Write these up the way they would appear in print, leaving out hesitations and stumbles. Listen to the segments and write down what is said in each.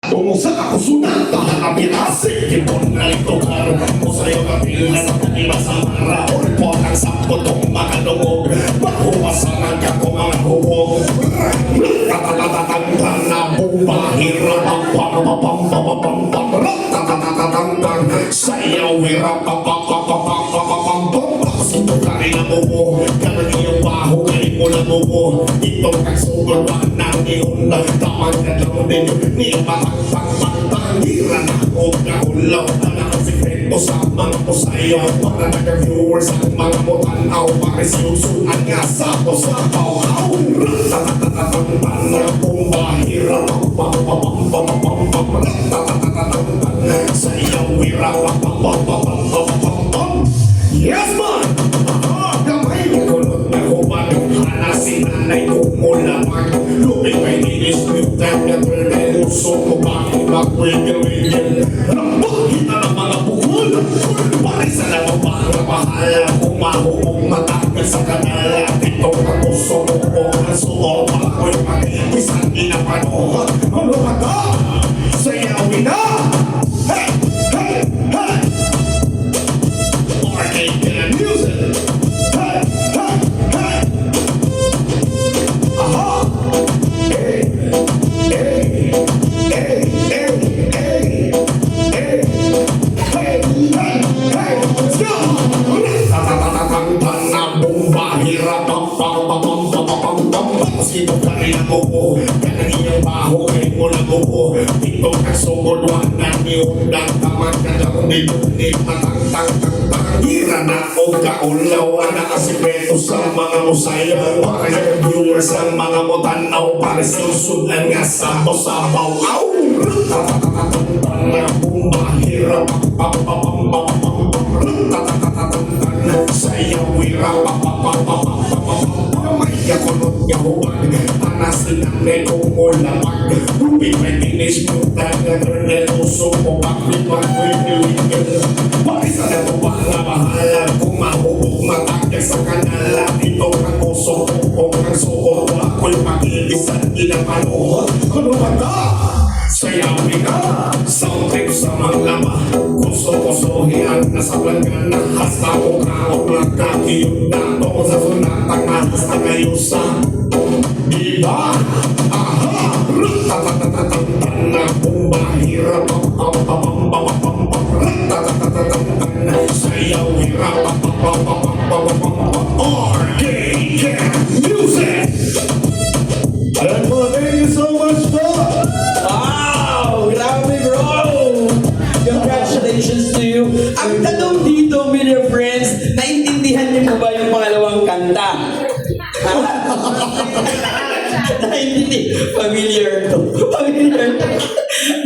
Tumusa ako sunat, tahanapin asik Ipon na litugar, mo sa'yo kapil na sa kanila sa mara Ulpot ang sakot kong mga dungog Mahuwasan ka ko mga hubog Ratatatatang na bumahira Pam-pam-pam-pam-pam-pam Ratatatatang sayaw Wira pam-pam-pam-pam-pam-pam Sito ka rin ang bubo Ganang iyong baho, galing mo na bubo Ito kang sugod, wag nang iyong nagtamag na lang din Niyo matang-pang-pang-pang Hira na ako kahulaw Anak ang sikreto sa mga po sa'yo Para nag-viewers ang mga mutanaw Pares yung sunan nga sa posapaw Ratatatatang na bumahira Pam-pam-pam-pam-pam-pam Ratatatatang sayaw Wira pam-pam-pam-pam-pam-pam Yes man! Gamay mo kulot na hubad Hanasin nanay ko mula pag Lupin kay dinis with time na turn Uso ko bakit mag-wiggle-wiggle Rambak kita ng mga bukol Pari sa namabang mahala Kung mahuhong matagal sa kanala Ito ang puso mo ko ang suot Ako'y mag-iisang inapanood Ano ba ka? Sayawin na! Hey! Hey! Hey! Arcade music! Hey! Hey! Hey! Aha! Hey! Hey! Hey! Hey! Hey! Hey! Hey! Hey! Hey! Let's go! Ratatatatang na bumahira Pam-pam-pam-pam-pam-pam-pam Sino ka rin ang bubo Ganang iyong baho Kaling mo na bubo Ito ang sugod Wag nang iyong Tamad ka lang Nilunit Matang-tang-tang-tang Hira na o kaulaw Anak asipeto sa mga musaya Para yung viewers ang mga mutanaw Para sinusunan nga sabaw-sabaw Aw! Ratatatatang na bumahira Pam-pam-pam-pam-pam-pam Ratatatatang sayaw Wira Pam-pam-pam-pam-pam-pam May yakunot niya hubag Anasin ang nekong ulapag Rupi may tinis mo Taga Turnel Uso mo Bakit mag-wiggle-wiggle Parisa na mo ba na bahala Kung mahubog matagay sa kanala Ito ang uso Kung ang suot Ako'y mag-iisan Inapanood Ano ba ka? Sayawin ka Sound trip sa mga lama Kuso-kusohian Nasa plangan na hasta ko kaong Nagkakiyong dato Sa sunatang na hasta kayo sa Diba? Aha! Ratatatatang na bumahira Pam-pam-pam-pam-pam-pam Ratatatatang sayaw Wira Pam-pam-pam-pam-pam-pam Arcade music! Ayan po, thank you so much po! Wow! Grabe bro! Congratulations to you! Ang tanong dito, dear friends, naintindihan niyo mo ba yung pangalawang kanta? Naintindi? Familiar to. Familiar to.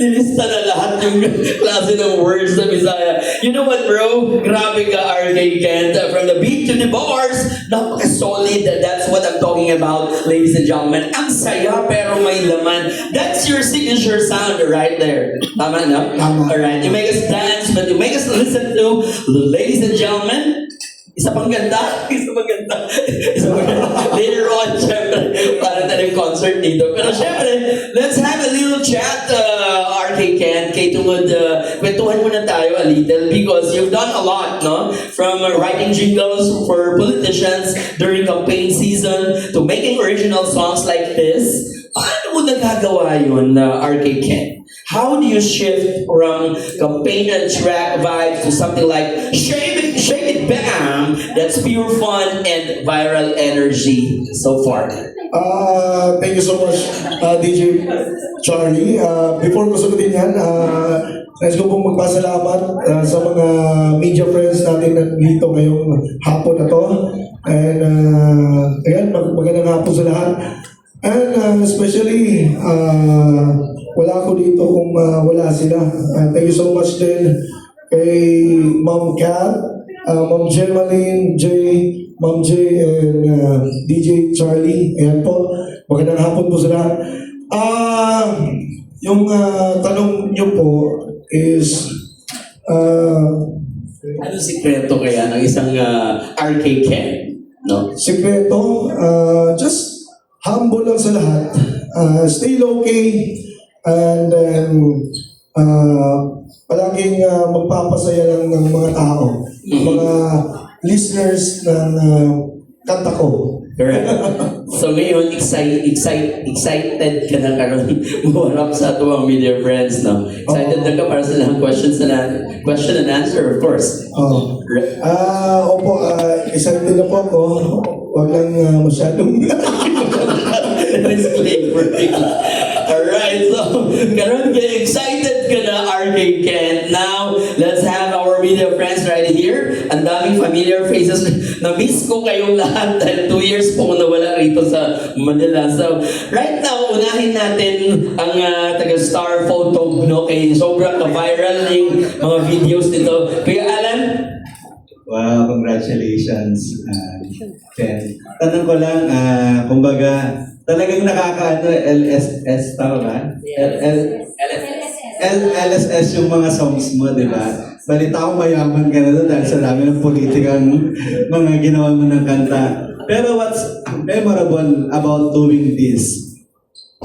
Nilista na lahat yung klase ng words na Bisaya. You know what bro? Grabe ka RK Kent. From the beat to the bars, napaka-solid. That's what I'm talking about, ladies and gentlemen. Ang saya pero may laman. That's your signature sound right there. Tama na? Tama. Alright. You make us dance, but you make us listen to, ladies and gentlemen, isa pang ganda. Isa pang ganda. Isa pang ganda. Later on, syempre, para tayong concert dito. Pero syempre, let's have a little chat, RK Ken. Kay tungod, kwentuhan muna tayo a little because you've done a lot, no? From writing jingles for politicians during campaign season to making original songs like this. Paano mo nagagawa yun, RK Ken? How do you shift from campaign and track vibes to something like shake it, bam? That's pure fun and viral energy so far. Thank you so much, DJ Charlie. Before ko sagutin yan, nais ko pong magpasalamat sa mga media friends natin dito ngayong hapon na to. And ayan, magandang hapon sa lahat. And especially, wala ako dito kung wala sila. Thank you so much din kay Ma'am Kat, Ma'am Gemaline, Ma'am J, and DJ Charlie. Ayan po. Magandang hapon po sa lahat. Yung tanong niyo po is Ano sikreto kaya ng isang RK Ken? No? sikreto, just humble lang sa lahat. Stay low-key. And then, palaging magpapasaya lang ng mga tao, mga listeners ng kanta ko. Correct. So ngayon, excited ka na karon buharap sa tuwang media friends, no? Excited na ka para sa lahat question and answer, of course. Opo, excited na po ako. Huwag lang masyadong... Disclaimer. Alright, so karon kay excited ka na, RK Kent. Now, let's have our media friends right here. Ang daming familiar faces. Na-miss ko kayong lahat dahil 2 years po ko nawala rito sa Manila. So, right now, unahin natin ang taga-star photo, no? Kay sobrang ka-viral yung mga videos nito. Kuya Alan? Wow, congratulations, Ken. Tanong ko lang, kumbaga, talagang nakakaano, LSS tao ba? LSS yung mga songs mo, di ba? Balita ko mayaman ka na doon dahil sa dami ng politikang mga ginawa mo ng kanta. Pero what's memorable about doing this?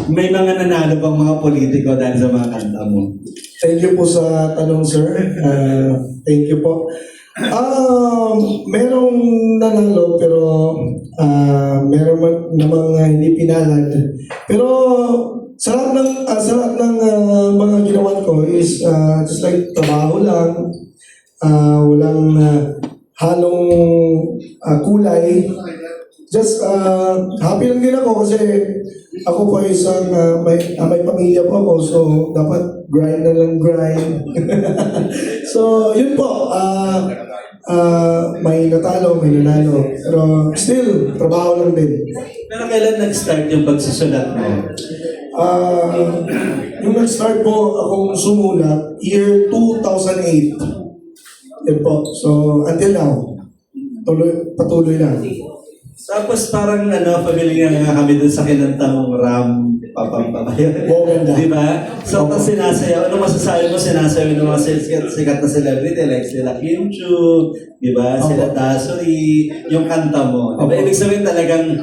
May mga nanalo pang mga politiko dahil sa mga kanta mo. Thank you po sa tanong, sir. Thank you po. Merong nanalo pero meron namang hindi pinalad. Pero sa lahat ng mga ginawa ko is just like trabaho lang, walang halong kulay. Just happy lang din ako kasi ako po isang may pamilya po ako, so dapat grind na lang grind. So yun po, may natalo, may nanalo. Pero still, trabaho lang din. Pero kailan nag-start yung pagsusulat mo? Yung nag-start po akong sumulat, year 2008. Yun po. So, until now, patuloy lang. Tapos parang familiar nga kami dun sa kinanta mong Ram Papampabayan. Oo, ganda. Di ba? So, tapos sinasayaw. Ano masasabi mo? Sinasayaw ng mga sikat na celebrity like sila Kim Chu, di ba? Sila Dasuri, yung kanta mo. Di ba? Ibig sabihin talagang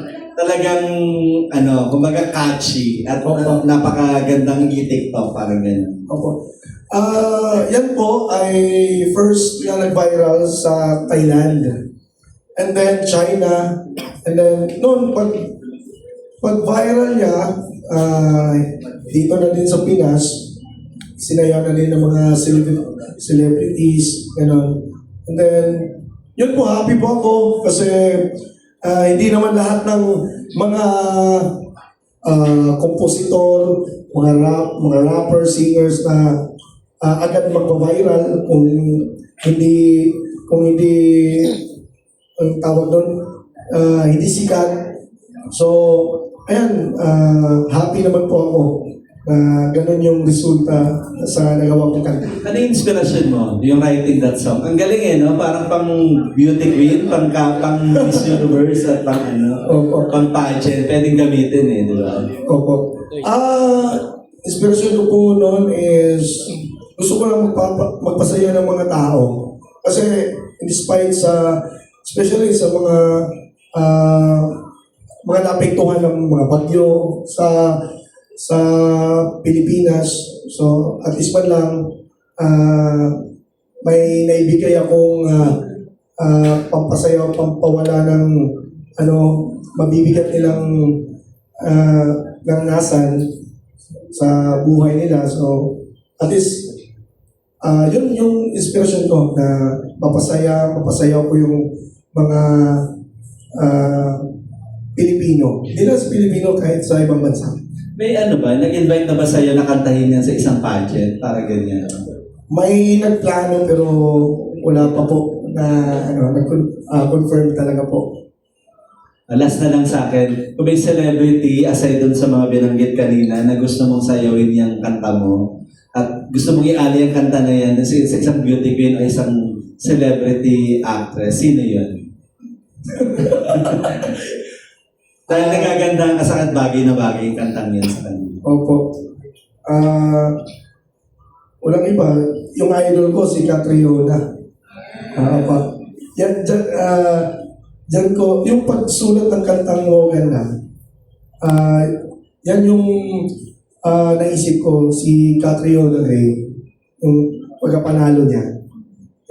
kumbaga catchy at napakagandang i-TikTok, parang gano'n. Opo. Yan po ay first na nag-viral sa Thailand. And then China. And then, noon, pag viral niya, dito na din sa Pinas, sinayaw na din ng mga celebrities, gano'n. And then, yun po, happy po ako kasi hindi naman lahat ng mga kompositor, mga rapper, singers na agad magpa-viral kung hindi ang tawag doon, hindi sikat. So, ayan, happy naman po ako na ganun yung resulta sa nagawa kong kanta. Ano yung inspiration mo? Yung writing that song? Ang galing no? Parang pang beauty queen, pang Miss Universe at pang pageant. Pwedeng gamitin di ba? Opo. Inspiration ko po noon is gusto ko lang magpasaya ng mga tao. Kasi despite especially sa mga naapektuhan ng mga bagyo sa Pilipinas. So, at least man lang may naibigay akong pampasaya, pampawala ng mabibigat nilang naranasan sa buhay nila. So, at least yun yung inspiration ko na mapasaya ko yung mga Pilipino. Hindi lang sa Pilipino, kahit sa ibang bansa. May nag-invite na ba sa'yo na kantahin yan sa isang pageant? Para ganyan. May nagplano pero wala pa po na confirm talaga po. Last na lang sa akin, kung may celebrity, aside dun sa mga binanggit kanina, na gusto mong sayawin yung kanta mo, at gusto mong iali ang kanta na yan sa isang beauty queen o isang celebrity actress, sino yun? Dahil nagaganda ka sa bagay na bagay yung kantang yan sa kanya. Opo. Walang iba. Yung idol ko, si Catriona. Opo. Yan ko, yung pagsulat ng kantang mo ganda, yan yung naisip ko si Catriona Gray, yung pagkapanalo niya.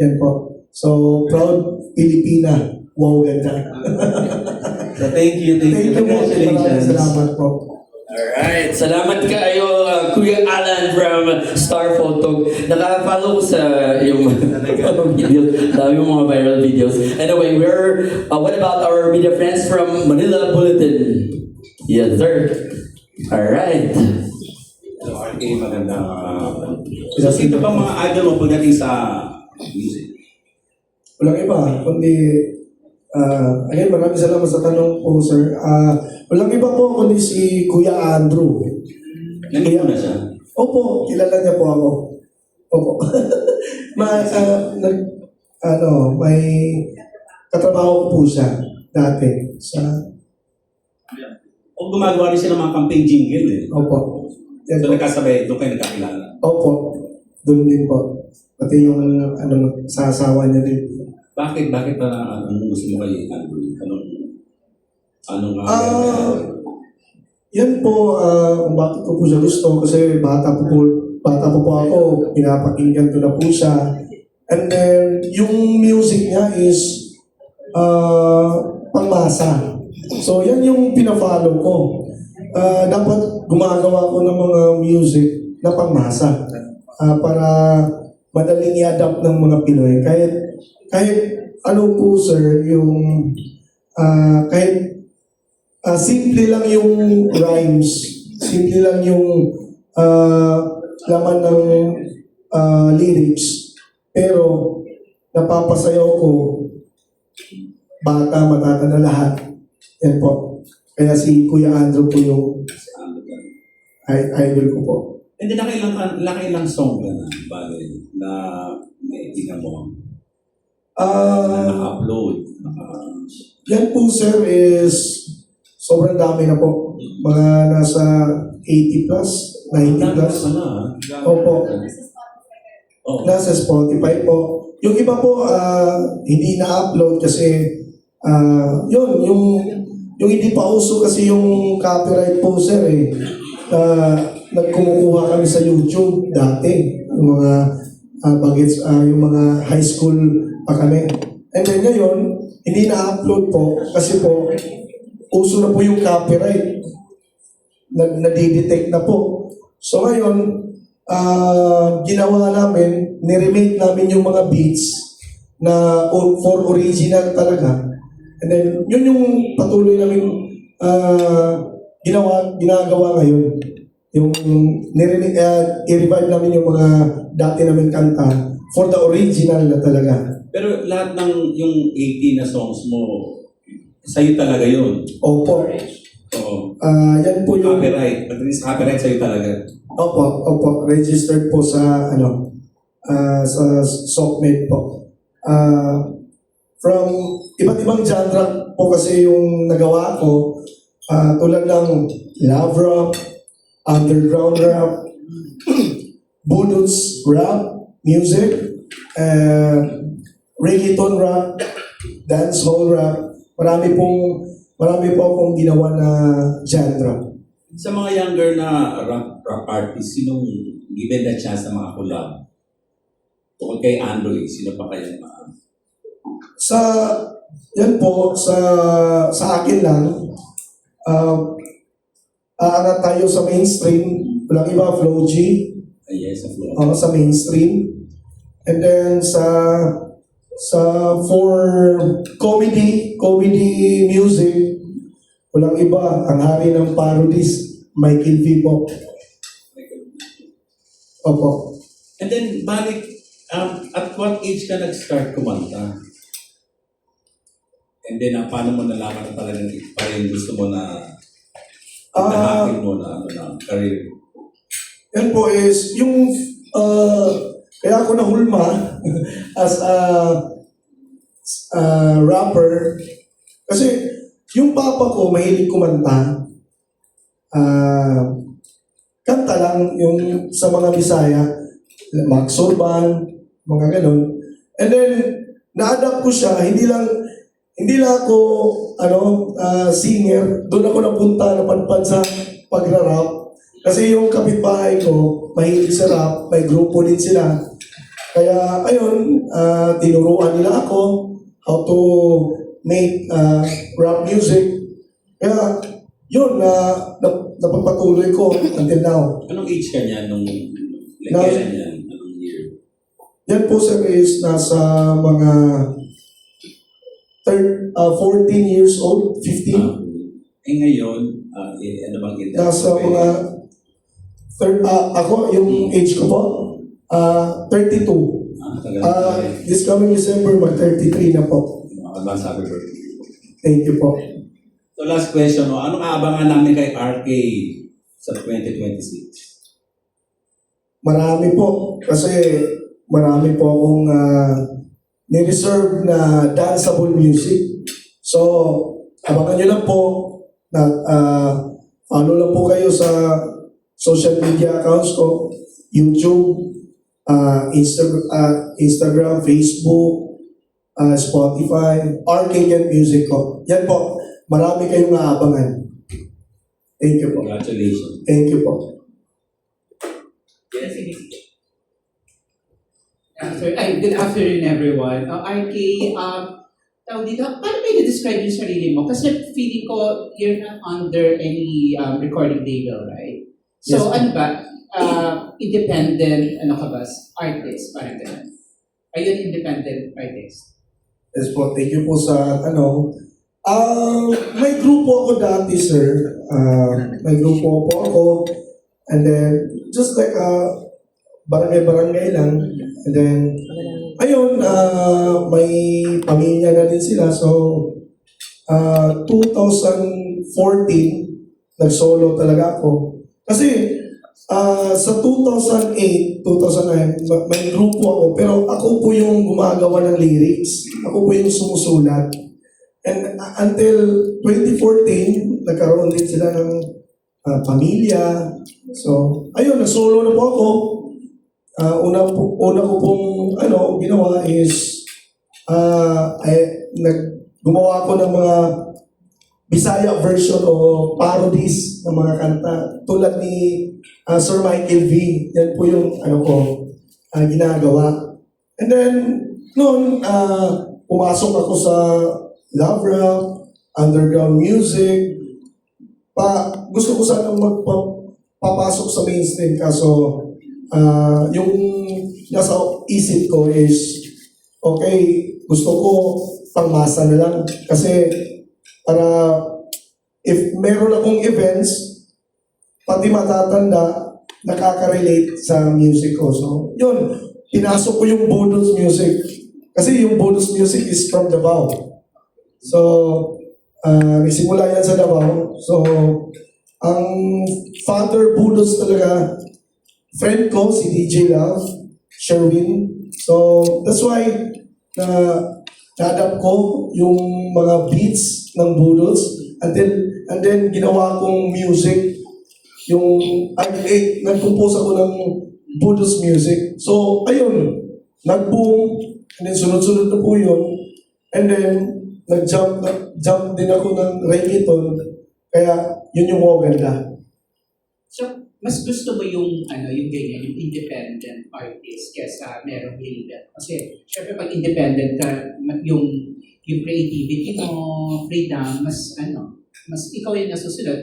Yan po. So, proud Pilipina. Wow, ganda. So thank you. Thank you po. Maraming Congratulations. salamat po. Alright, salamat kayo Kuya Alan from Star Photo. Naka-follow ko sa yung video, dami yung mga viral videos. Anyway, what about our media friends from Manila Bulletin? Yes, sir. Alright. Okay, magandang so, sino ba mga idol mo pagdating sa music? Walang iba, kundi, again, maraming salamat sa tanong po, sir. Walang iba po, kundi si Kuya Andrew. Nandito na siya? Opo, kilala niya po ako. Opo. May katrabaho ko po siya dati sa, O gumagawa rin siya ng mga campaign jingle eh. opo. Yan So po. nagkasabay, doon kayo nagkakilala. Opo, doon din po. Pati yung sa asawa niya din. Bakit pa anong gusto mo kayo? Anong Yan po, kung bakit ko po siya gusto kasi bata po ako, pinapakinggan ko na po siya. And then, yung music niya is pangmasa. So, yan yung pina-follow ko. Dapat gumagawa ko ng mga music na pangmasa para madaling i-adapt ng mga Pinoy. Kahit ano po sir, yung kahit simple lang yung rhymes, simple lang yung laman ng lyrics, pero napapasayaw ko, bata, matata na lahat. Yan po. Kaya si Kuya Andrew po yung idol ko po. Hindi nakailang song ka na, bale, na may ginagawa. Naka-upload. Yan po sir is sobrang dami na po. Mga nasa 80 plus, 90 plus. Opo. Oh. Nasa Spotify po. Yung iba po, hindi na-upload kasi yung hindi pa uso kasi yung copyright po sir eh. Nagkumukuha kami sa YouTube dati. Yung mga bagets, yung mga high school pa kami. And then ngayon, hindi na-upload po kasi po uso na po yung copyright. Nadidetect na po. So ngayon, ginawa namin, niremake namin yung mga beats na for original talaga. And then, yun yung patuloy namin ginagawa ngayon. Yung i-revive namin yung mga dati namin kanta for the original na talaga. Pero lahat ng yung 80 na songs mo, sa'yo talaga yun. Opo. Oo. Yan po yung... Copyright. Pagdating sa copyright, sa'yo talaga. Opo. Registered po sa, sa SOCMED po. From iba't ibang genre po kasi yung nagawa ko, tulad ng love rap, underground rap, budots rap, music, reggaeton rap, dancehall rap. Marami po akong ginawa na genre. Sa mga younger na rap artist, sinong given na chance na mga collab? Tungkol kay Andrew, sino pa kaya Yan po, sa akin lang, aangat tayo sa mainstream, walang iba, Flow G, yes, of sa mainstream. And then for comedy music, walang iba, ang hari ng parodies, Michael V po. Opo. And then, balik, at what age ka nag-start kumanta? And then, paano mo nalaman na talagang pa rin gusto mo na itahakin mo na career? Yan po is, yung, kaya ako nahulma as a rapper, kasi yung papa ko mahilig kumanta, kanta lang yung sa mga Bisaya, Max Urban, mga ganun. And then, na-adapt ko siya, hindi lang ako singer, doon ako napunta, napadpad sa pagra-rap. Kasi yung kapitbahay ko, mahilig sa rap, may grupo din sila. Kaya ayun, tinuruan nila ako how to make rap music. Kaya yun, napagpatuloy ko until now. Anong age ka niya nung Now- kailan yan? Anong year? Yan po sir is nasa mga 14 years old, 15. Ngayon, ano bang edad? Nasa mga ako, yung age ko po, 32. Tagal. This coming December, mag-33 na po. Advance happy birthday. Thank you po. So last question, no? Anong aabangan namin kay RK sa 2026? Marami po, kasi marami po akong ni-reserve na danceable music. So, abangan nyo lang po na follow lang po kayo sa social media accounts ko, YouTube, Instagram, Facebook, Spotify, RK Music ko. Yan po, marami kayong aabangan. Thank you po. Congratulations. Thank you po. Yes, Good afternoon, everyone. RK, tawag dito, paano ba i-describe yung sarili mo? Kasi feeling ko you're not under any recording label, right? So, Yes. ano ba? Independent, ano ka ba? Artist, parang ganun. Are you an independent artist? Yes po, thank you po sa may grupo ako dati, sir. May grupo po ako. And then, just like barangay-barangay lang. And then, ayun, may pamilya na din sila. So, 2014, nag-solo talaga ako. Kasi, sa 2008, 2009, may grupo ako. Pero ako po yung gumagawa ng lyrics. Ako po yung sumusulat. And until 2014, nagkaroon din sila ng pamilya. So, ayun, nag-solo na po ako. Una ko pong ginawa is gumawa ako ng mga Bisaya version o parodies ng mga kanta tulad ni Sir Michael V. Yan po yung ginagawa. And then noon pumasok ako sa love rap, underground music. Gusto ko sana magpapasok sa mainstream kaso yung nasa isip ko is okay, gusto ko pangmasa na lang kasi para if meron akong events pati matatanda nakaka-relate sa music ko. So, yun, pinasok ko yung bonus music kasi yung bonus music is from Davao. So, nagsimula yan sa Davao. So, ang father bonus talaga friend ko, si DJ Love, Sherwin. So, that's why na-adapt ko yung mga beats ng Budos and then ginawa kong music. Nag-compose ako ng Budos music. So, ayun, nag-boom and then sunod-sunod na po yun. And then, nag-jump din ako ng reggaeton. Kaya, yun yung maganda. So, mas gusto mo yung ganyan, yung independent artist kesa merong label. Kasi, syempre pag independent ka, yung creativity mo, freedom, mas ikaw yung nasusunod.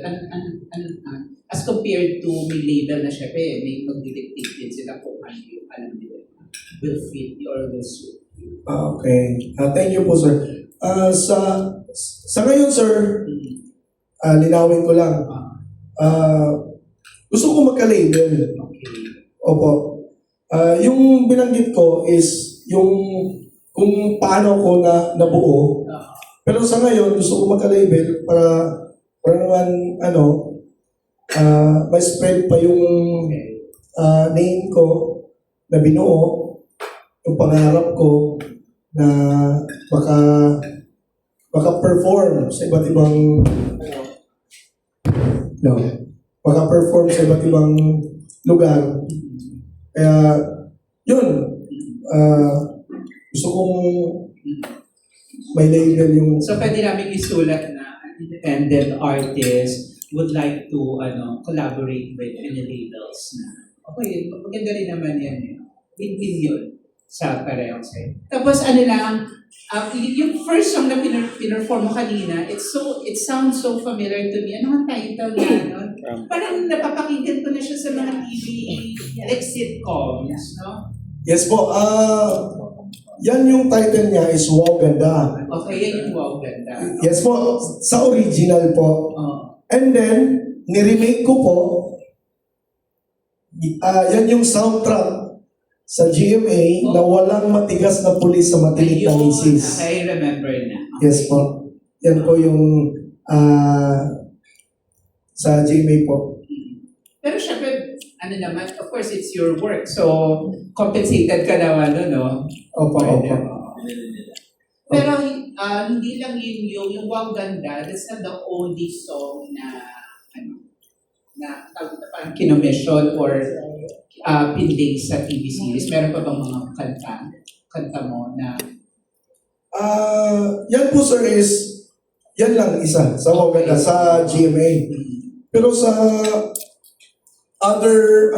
As compared to may label na syempre, may mag-dictate din sila kung ano yung nila will fit you or will suit you. Okay. Thank you po, sir. Sa ngayon, sir, linawin ko lang. Gusto ko magka-label. Okay. Opo. Yung binanggit ko is yung kung paano ko nabuo. Pero sa ngayon, gusto ko magka-label para naman, may spread pa yung name ko na binuo, yung pangarap ko na maka-perform sa iba't ibang maka-perform sa iba't ibang lugar. Kaya, yun, gusto kong may label yung... So, pwede namin isulat na an independent artist would like to collaborate with any labels na okay, maganda rin naman yan eh. Win-win yun sa pareho sa'yo. Tapos ano lang, yung first song na pinerform mo kanina, it sounds so familiar to me. Ano ang title niya? No? Parang napapakinggan ko na siya sa mga TV, like sitcoms, no? Yes po, yan yung title niya is Wow Ganda. Okay, yan yung wow, ganda. Yes po, sa original po. Oh. And then, ni-remake ko po, yan yung soundtrack sa GMA na walang matigas na pulis sa matinik na Ayun, misis. I remember na. Yes po. Yan po yung sa GMA po. Pero syempre, ano naman, of course, it's your work. So, compensated ka naman, no? Opo, opo. Pero hindi lang yun yung Wow Ganda, that's not the only song na parang kinomission or pinlay sa TV series. Meron pa bang mga kanta mo na Yan po sir is, yan lang isa sa Wow Ganda, sa GMA. Pero sa other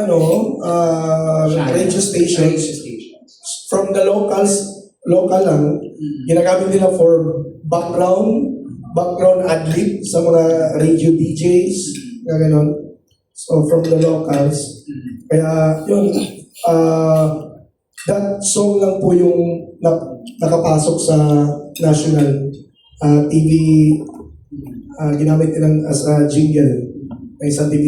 radio stations, from the local lang, ginagamit nila for background ad-lib sa mga radio DJs, na gano'n. So from the locals. Kaya yun, that song lang po yung nakapasok sa national TV, ginamit nilang as a jingle ng isang TV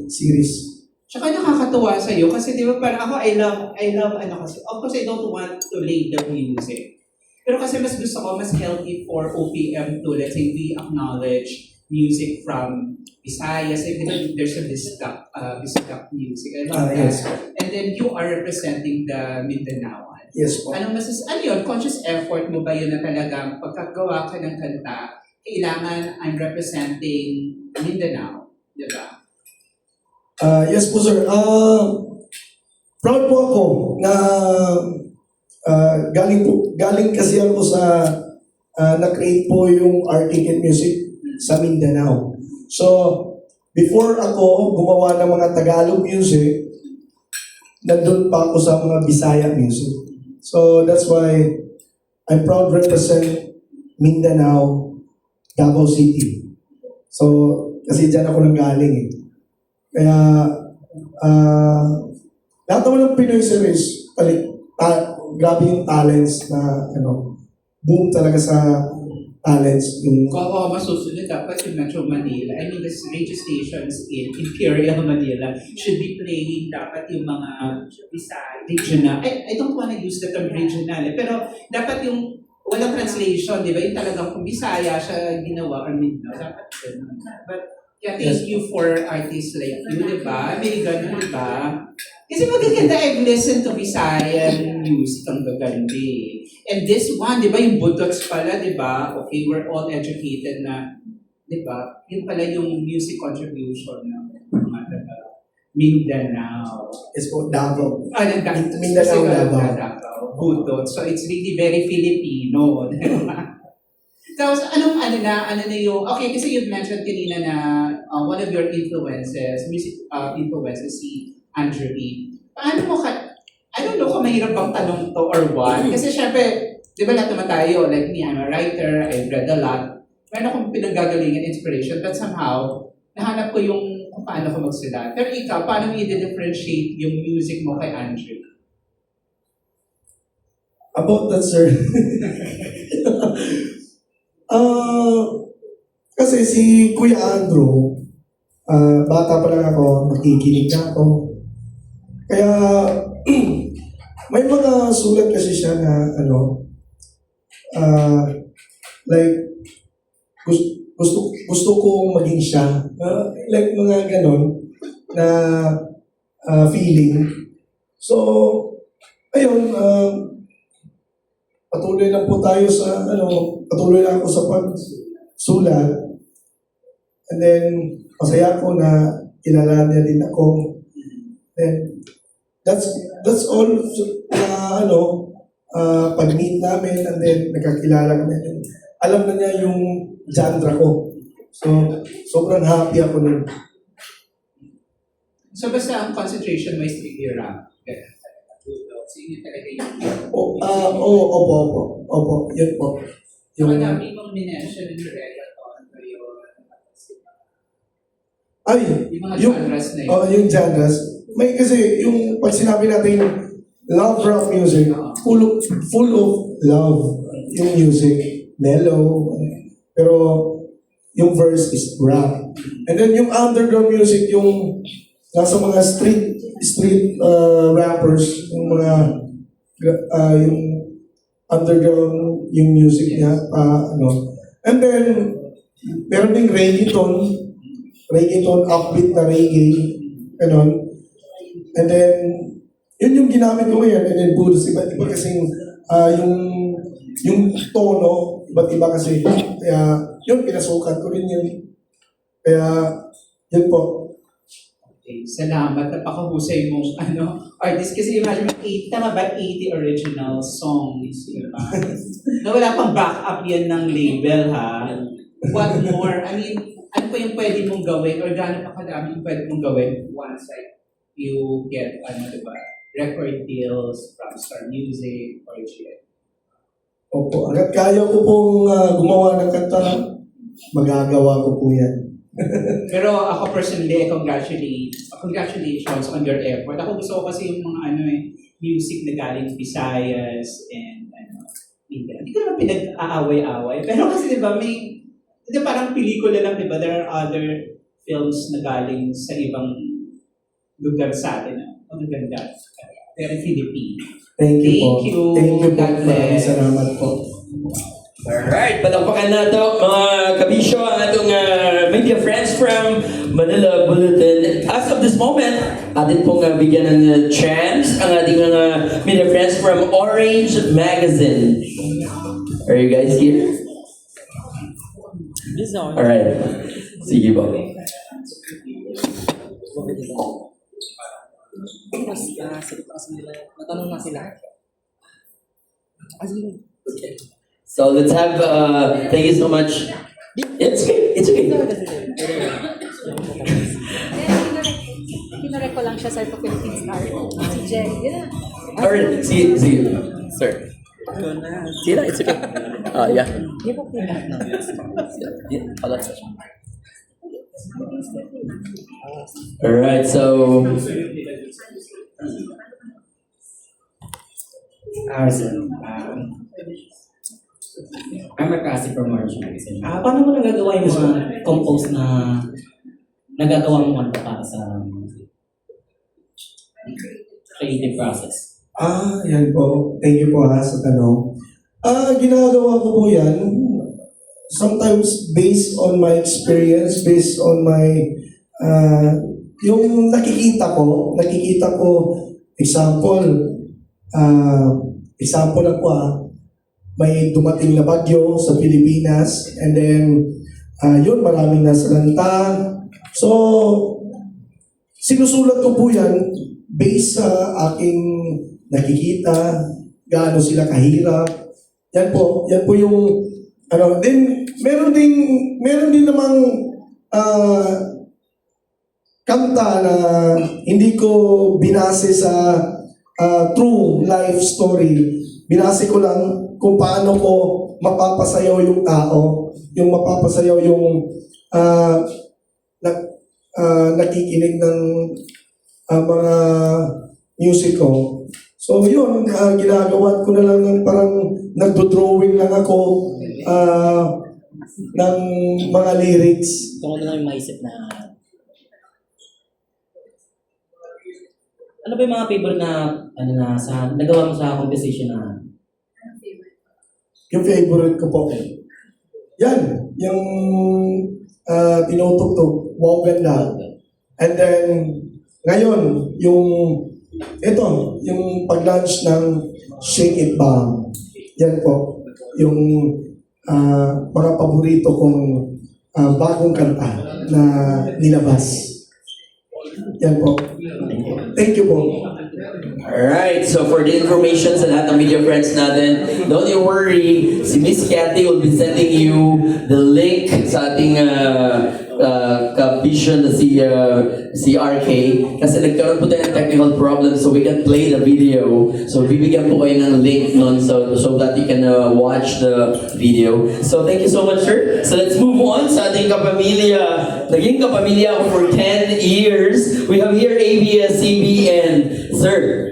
series. Tsaka nakakatuwa sa'yo kasi di ba parang ako, I love kasi, of course I don't want to lay the music. Pero kasi mas gusto ko, mas healthy for OPM to, let's say, we acknowledge music from Visayas, even though there's a Biscap music. I love that. Yes. And then you are representing the Mindanao. Yes po. Ano yun? Conscious effort mo ba yun na talagang pagkagawa ka ng kanta, kailangan I'm representing Mindanao, di ba? Yes po sir. Proud po ako na galing kasi ako sa na-create po yung Articulate Music sa Mindanao. So, before ako gumawa ng mga Tagalog music, nandun pa ako sa mga Bisaya music. So, that's why I'm proud to represent Mindanao, Davao City. So, kasi dyan ako nanggaling eh. Kaya, lahat naman ng Pinoy series, grabe yung talents na, boom talaga sa talents. Oo, masusunod dapat yung Metro Manila. I mean, the radio stations in Imperial Manila should be playing dapat yung mga regional. I don't want to use the term regional, pero dapat yung walang translation, di ba? Yung talagang kung Bisaya siya ginawa or Mindanao, dapat ganun. But yeah, thank you for artists like you, di ba? May ganun, di ba? Kasi magaganda, I've listened to Visayan music, ang gaganda eh. And this one, di ba, yung Budots pala, di ba? Okay, we're all educated na, di ba? Yun pala yung music contribution ng mga Mindanao. Is po Davao. Mindanao, Davao. Davao. Budots. So it's really very Filipino. Tapos, ano na yung, okay, kasi you've mentioned kanina na one of your influences, music influences, si Andrew E. Paano mo I don't know kung mahirap bang tanong to or what. Kasi syempre, di ba lahat naman tayo, like me, I'm a writer, I've read a lot. Meron akong pinagagalingan inspiration, but somehow, nahanap ko yung kung paano ko magsulat. Pero ikaw, paano mo i-differentiate yung music mo kay Andrew? About that, sir. Kasi si Kuya Andrew, bata pa lang ako, nakikinig na ako. Kaya, may mga sulat kasi siya na, like, gusto kong maging siya. Like, mga ganon na feeling. So, ayun, patuloy lang po tayo sa, patuloy lang ako sa pagsulat. And then, masaya ako na kilala niya din ako. And that's all na pag-meet namin and then nagkakilala kami. Alam na niya yung genre ko. So, sobrang happy ako nun. So basta ang concentration mo is really rap. Ganun talaga. So yun talaga yung... Opo, yun po. Yung... Yung, Madami mong minention yung reggaeton o yung... ay, Yung mga genres na yun. yung genres. May kasi, yung pag sinabi natin, love rap music, full of love. Yung music, mellow. Pero, yung verse is rap. And then yung underground music, yung nasa mga street rappers, yung mga yung underground yung music niya, ano. And then meron ding reggaeton, upbeat na reggae, ganon. And then yun yung ginamit ko ngayon. And then blues, iba kasing yung tono, iba't iba kasi. Kaya yun, pinasukat ko rin yun. Kaya yun po. Okay, salamat. Napakahusay mong artist. Kasi imagine mo, 80 original songs. Diba? Na wala pang backup yan ng label, ha? What more? I mean, ano pa yung pwede mong gawin or gaano pa kadami yung pwede mong gawin once you get, diba, record deals from Star Music or GM? Opo, hanggat kaya ko pong gumawa ng kanta, magagawa ko po yan. Pero ako personally, congratulations on your effort. Ako gusto ko kasi yung mga music na galing Visayas and hindi ko naman pinag-aaway-aaway. Pero kasi diba, parang pelikula lang, diba? There are other films na galing sa ibang lugar sa atin. Ang ganda. Very Philippine. Thank you po. Thank you po. God Maraming bless. salamat po. Alright, palakpakan na ito mga kabisyo ang atong media friends from Manila Bulletin. As of this moment, atin pong bigyan ng chance ang ating mga media friends from Orange Magazine. Are you guys here? Alright, sige po. Matanong na sila. Okay. So let's have, thank you so much. It's okay, it's okay. Kinorek ko lang siya sa Philippine Star. Si Jen. Yun na. Alright, see you, sir. See that? It's okay. Yeah. Di ba kita? Yeah, I'll let you. Alright, so I'm a classic from Orange Magazine. Paano mo nagagawa yung mga compose na nagagawa mo para sa creative process? Yan po. Thank you po sa tanong. Ginagawa ko po yan sometimes based on my experience, based on my yung nakikita ko, example ako may dumating na bagyo sa Pilipinas and then yun, maraming nasalanta. So, sinusulat ko po yan based sa aking nakikita, gaano sila kahirap. Yan po yung then meron din namang kanta na hindi ko binase sa true life story. Binase ko lang kung paano ko mapapasayaw yung tao, yung mapapasayaw yung nakikinig ng mga music ko. So yun, ginagawa ko na lang ng parang nagdo-drawing lang ako ng mga lyrics. Kung ano lang yung maisip na... Ano ba yung mga favorite na nagawa mo sa composition na... Yung favorite ko po. Yan, yung tinutugtog, wow ganda. And then, ngayon, yung pag-launch ng Shake It Bang. Yan po, yung mga paborito kong bagong kanta na nilabas. Yan po. Thank you po. Alright, so for the information sa lahat ng media friends natin, don't you worry, si Miss Cathy will be sending you the link sa ating ka-vision na si RK kasi nagkaroon po tayo ng technical problem so we can play the video. So bibigyan po kayo ng link nun so that you can watch the video. So thank you so much, sir. So let's move on sa ating kapamilya. Naging kapamilya ako for 10 years. We have here ABS-CBN. Sir,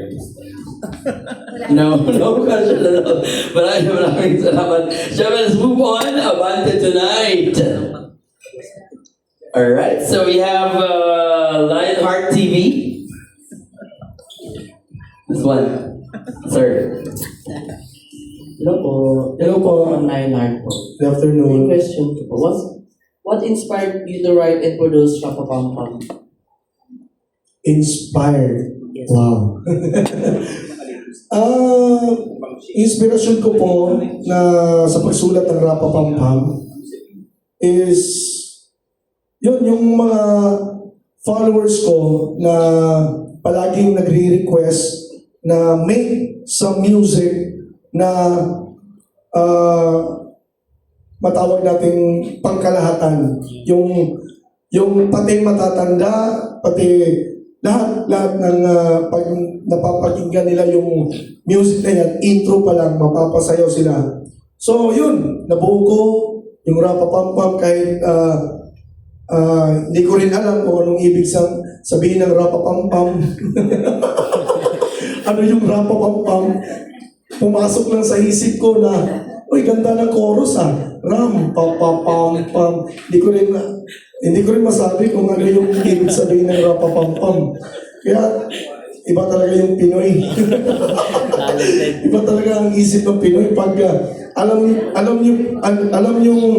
no question at all. Maraming salamat. Siyempre, let's move on. Abante tonight. Alright, so we have Lionheart TV. This one. Sir. Hello po. Hello po. I'm Lionheart po. Good May afternoon. question po. What inspired you to write and produce Rapapam? Inspired. Yes. Wow. Inspirasyon ko po na sa pagsulat ng Rapapampam is yun, yung mga followers ko na palaging nagre-request na make some music na matawag nating pangkalahatan. Yung pati matatanda, pati lahat ng pag napapakinggan nila yung music na yan, intro pa lang, mapapasayaw sila. So yun, nabuo ko yung Rapapampam kahit hindi ko rin alam kung anong ibig sabihin ng Rapapampam. Ano yung Rapapampam? Pumasok lang sa isip ko na, uy, ganda ng chorus Ram, pam, pam. Hindi ko rin masabi kung ano yung ibig sabihin ng Rapapampam. Kaya, iba talaga yung Pinoy. Iba talaga ang isip ng Pinoy pag alam yung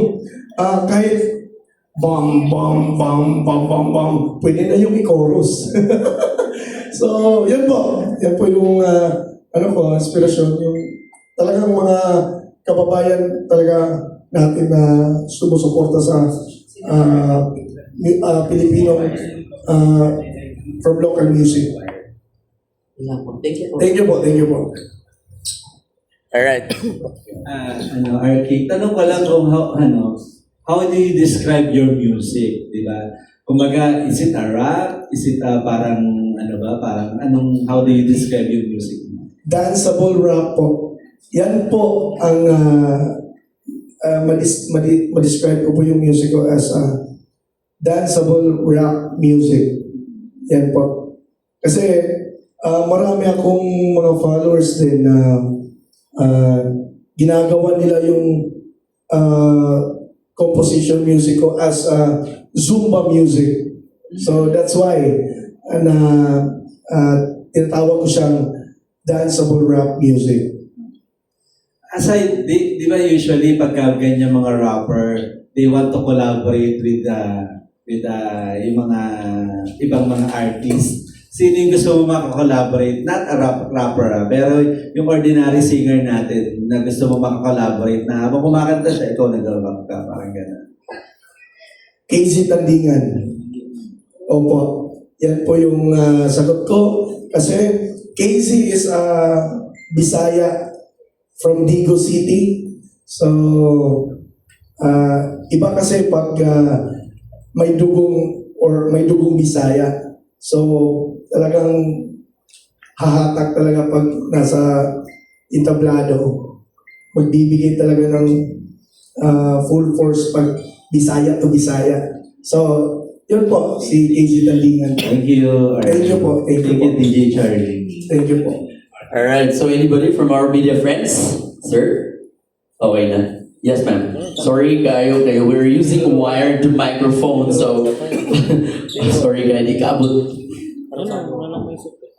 kahit bam, bam, bam, bam, bam, bam, pwede na yung i-chorus. So, yan po. Yan po yung inspirasyon. Yung talagang mga kababayan talaga natin na sumusuporta sa Pilipino from local music. Wala po. Thank you po. Thank you po, thank you po. Alright. RK, tanong ko lang kung how do you describe your music, di ba? Kumbaga, is it a rap? Is it parang how do you describe your music? Danceable rap po. Yan po ang ma-describe ko po yung music ko as danceable rap music. Yan po. Kasi marami akong mga followers din na ginagawa nila yung composition music ko as Zumba music. So that's why tinatawag ko siyang danceable rap music. Aside, di ba usually pagka ganyan mga rapper, they want to collaborate with yung mga ibang mga artists. Sino yung gusto mo makakollaborate? Not a rapper, pero yung ordinary singer natin na gusto mo makakollaborate na habang kumakanta siya, ikaw nag-rap ka, parang gano'n. KZ Tandingan. Opo. Yan po yung sagot ko. Kasi KZ is Bisaya from Digo City. So, iba kasi pag may dugong Bisaya. So, talagang hahatak talaga pag nasa entablado. Magbibigay talaga ng full force pag Bisaya to Bisaya. So, yun po, si KZ Tandingan. Thank you. Thank you po. Thank you po. DJ Charlie. Thank you po. Alright, so anybody from our media friends? Sir? Okay na. Yes, ma'am. Sorry kayo. We're using wired microphone, so sorry kayo, di kabot.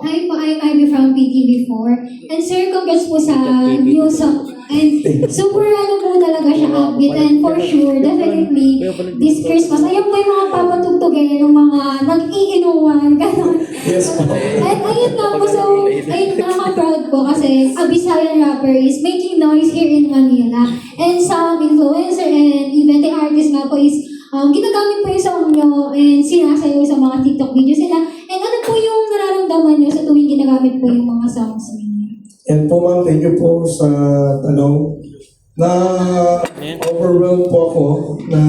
Hi po, I'm Ivy from PTV4. And sir, congrats po sa new song. And super po talaga siya upbeat. And for sure, definitely, this Christmas, ayun po yung mga papatugtugin ng mga nag-iinuwan. Yes po. At ayun nga po, so, ayun nakaka-proud po kasi a Visayan rapper is making noise here in Manila. And some influencer and even the artist nga po is ginagamit po yung song nyo and sinasayaw sa mga TikTok videos nila. And ano po yung nararamdaman nyo sa tuwing ginagamit po yung mga songs ninyo. And po ma'am, thank you po sa tanong. Na overwhelmed po ako na